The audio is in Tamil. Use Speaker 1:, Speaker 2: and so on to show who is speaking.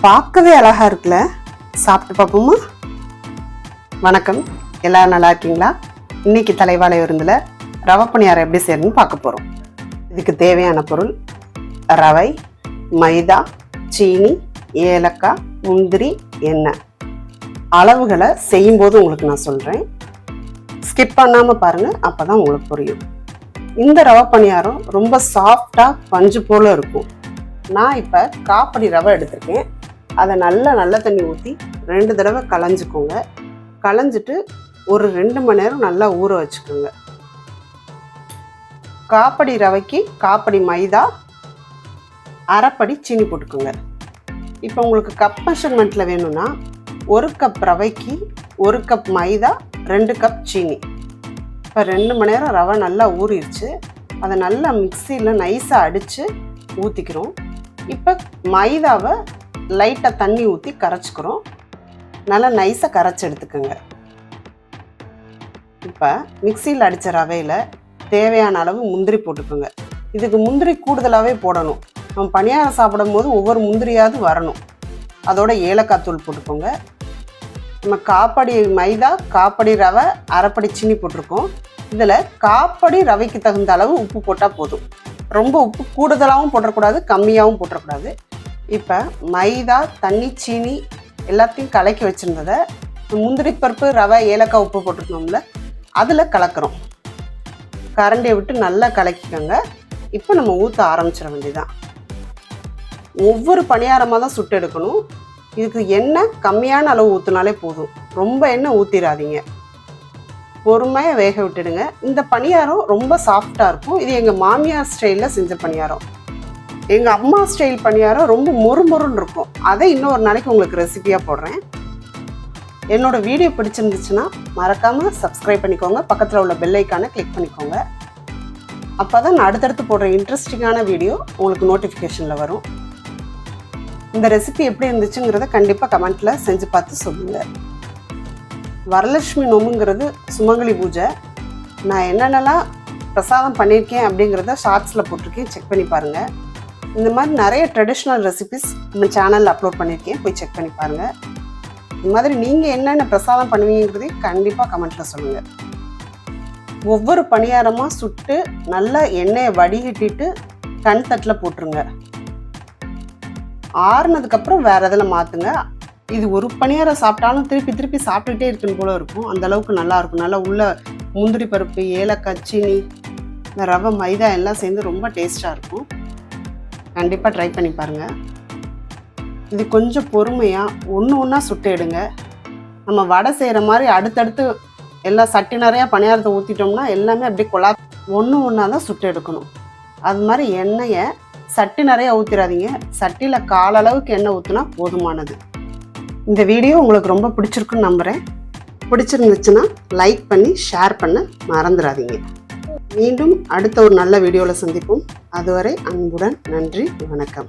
Speaker 1: பார்க்கவே அழகா இருக்குல்ல. சாப்பிட்டு பார்ப்போமா? வணக்கம், எல்லாரும் நல்லா இருக்கீங்களா? இன்னைக்கு தலைவாழை விருந்தில் ரவை பணியாரம் எப்படி செய்யணும்னு பார்க்க போகிறோம். இதுக்கு தேவையான பொருள் ரவை, மைதா, சீனி, ஏலக்காய், முந்திரி, எண்ணெய். அளவுகளை செய்யும்போது உங்களுக்கு நான் சொல்கிறேன், ஸ்கிப் பண்ணாமல் பாருங்கள், அப்போ தான் உங்களுக்கு புரியும். இந்த ரவை பணியாரம் ரொம்ப சாஃப்டாக பஞ்சு போல் இருக்கும். நான் இப்போ காப்படி ரவை எடுத்திருக்கேன். அதை நல்ல தண்ணி ஊற்றி 2 தடவை களைஞ்சிக்கோங்க. களைஞ்சிட்டு ஒரு 2 மணி நேரம் நல்லா ஊற வச்சுக்கோங்க. காப்படி ரவைக்கு காப்படி மைதா, அரைப்படி சீனி போட்டுக்கோங்க. இப்போ உங்களுக்கு கப் மெஷர்மெண்ட்டில் வேணும்னா 1 கப் ரவைக்கு 1 கப் மைதா, 2 கப் சீனி. இப்போ 2 மணி நேரம் ரவை நல்லா ஊறிடுச்சு. அதை நல்லா மிக்சியில் நைஸாக அடித்து ஊற்றிக்கிறோம். இப்போ மைதாவை லைட்டாக தண்ணி ஊற்றி கரைச்சிக்கிறோம். நல்லா நைஸாக கரைச்சி எடுத்துக்கோங்க. இப்போ மிக்சியில் அடித்த ரவையில் தேவையான அளவு முந்திரி போட்டுக்கோங்க. இதுக்கு முந்திரி கூடுதலாகவே போடணும். நம்ம பணியாரம் சாப்பிடும் போது ஒவ்வொரு முந்திரியாவது வரணும். அதோட ஏலக்காய் தூள் போட்டுக்கோங்க. நம்ம காப்படி மைதா, காப்படி ரவை, அரைப்படி சீனி போட்டிருக்கோம். இதில் காப்படி ரவைக்கு தகுந்த அளவு உப்பு போட்டால் போதும். ரொம்ப உப்பு கூடுதலாகவும் போட்டுறக்கூடாது, கம்மியாகவும் போட்டுறக்கூடாது. இப்போ மைதா, தண்ணி, சீனி எல்லாத்தையும் கலக்கி வச்சுருந்ததை முந்திரி பருப்பு, ரவை, ஏலக்காய், உப்பு போட்டுருக்கோம்ல, அதில் கலக்கிறோம். கரண்டியை விட்டு நல்லா கலக்கிக்கோங்க. இப்போ நம்ம ஊற்ற ஆரம்பிச்சிட வேண்டியதான். ஒவ்வொரு பணியாரமாக தான் சுட்டு எடுக்கணும். இதுக்கு எண்ணெய் கம்மியான அளவு ஊற்றினாலே போதும். ரொம்ப எண்ணெய் ஊற்றிடாதீங்க. பொறுமையாக வேக விட்டுடுங்க. இந்த பணியாரம் ரொம்ப சாஃப்டாக இருக்கும். இது எங்கள் மாமியார் ஸ்டைலில் செஞ்ச பணியாரம். எங்கள் அம்மா ஸ்டைல் பணியாரம் ரொம்ப மொறுமொறுன்னு இருக்கும். அதை இன்னொரு நாளைக்கு உங்களுக்கு ரெசிபியாக போடுறேன். என்னோட வீடியோ பிடிச்சிருந்துச்சுன்னா மறக்காமல் சப்ஸ்கிரைப் பண்ணிக்கோங்க. பக்கத்தில் உள்ள பெல் ஐக்கானை கிளிக் பண்ணிக்கோங்க. அப்போ தான் நான் அடுத்தடுத்து போடுற இன்ட்ரெஸ்டிங்கான வீடியோ உங்களுக்கு நோட்டிஃபிகேஷனில் வரும். இந்த ரெசிபி எப்படி இருந்துச்சுங்கிறத கண்டிப்பாக கமெண்ட்டில் செஞ்சு பார்த்து சொல்லுங்கள். வரலட்சுமி நோம்புங்கிறது சுமங்கலி பூஜை. நான் என்னென்னலாம் பிரசாதம் பண்ணியிருக்கேன் அப்படிங்கிறத ஷார்ட்ஸில் போட்டிருக்கேன், செக் பண்ணி பாருங்கள். இந்த மாதிரி நிறைய ட்ரெடிஷ்னல் ரெசிபிஸ் நம்ம சேனலில் அப்லோட் பண்ணியிருக்கேன், போய் செக் பண்ணி பாருங்கள். இந்த மாதிரி நீங்கள் என்னென்ன பிரசாதம் பண்ணுவீங்கிறதையும் கண்டிப்பாக கமெண்ட்டில் சொல்லுங்கள். ஒவ்வொரு பணியாரமாக சுட்டு நல்லா எண்ணெயை வடிகட்டிட்டு கண் தட்டில் போட்டுருங்க. ஆறுனதுக்கப்புறம் வேறு இதில் மாற்றுங்க. இது ஒரு பணியாரம் சாப்பிட்டாலும் திருப்பி சாப்பிட்டுட்டே இருக்குன்னு போல இருக்கும். அந்த அளவுக்கு நல்லாயிருக்கும். நல்லா உள்ள முந்திரி பருப்பு, ஏலக்காய், சீனி, இந்த ரவை, மைதா எல்லாம் சேர்ந்து ரொம்ப டேஸ்ட்டாக இருக்கும். கண்டிப்பாக ட்ரை பண்ணி பாருங்கள். இது கொஞ்சம் பொறுமையாக ஒன்று ஒன்றா சுட்டு எடுங்க. நம்ம வடை செய்கிற மாதிரி அடுத்தடுத்து எல்லா சட்டி நிறையா பணியாரத்தை ஊற்றிட்டோம்னா எல்லாமே அப்படியே ஒன்று ஒன்றா தான் சுட்டு எடுக்கணும். அது மாதிரி எண்ணெயை சட்டி நிறையா ஊற்றிடாதீங்க. சட்டியில் காலளவுக்கு எண்ணெய் ஊற்றினா போதுமானது. இந்த வீடியோ உங்களுக்கு ரொம்ப பிடிச்சிருக்குன்னு நம்புகிறேன். பிடிச்சிருந்துச்சுன்னா லைக் பண்ணி ஷேர் பண்ண மறந்துடாதீங்க. மீண்டும் அடுத்த ஒரு நல்ல வீடியோவில் சந்திப்போம். அதுவரை அன்புடன் நன்றி, வணக்கம்.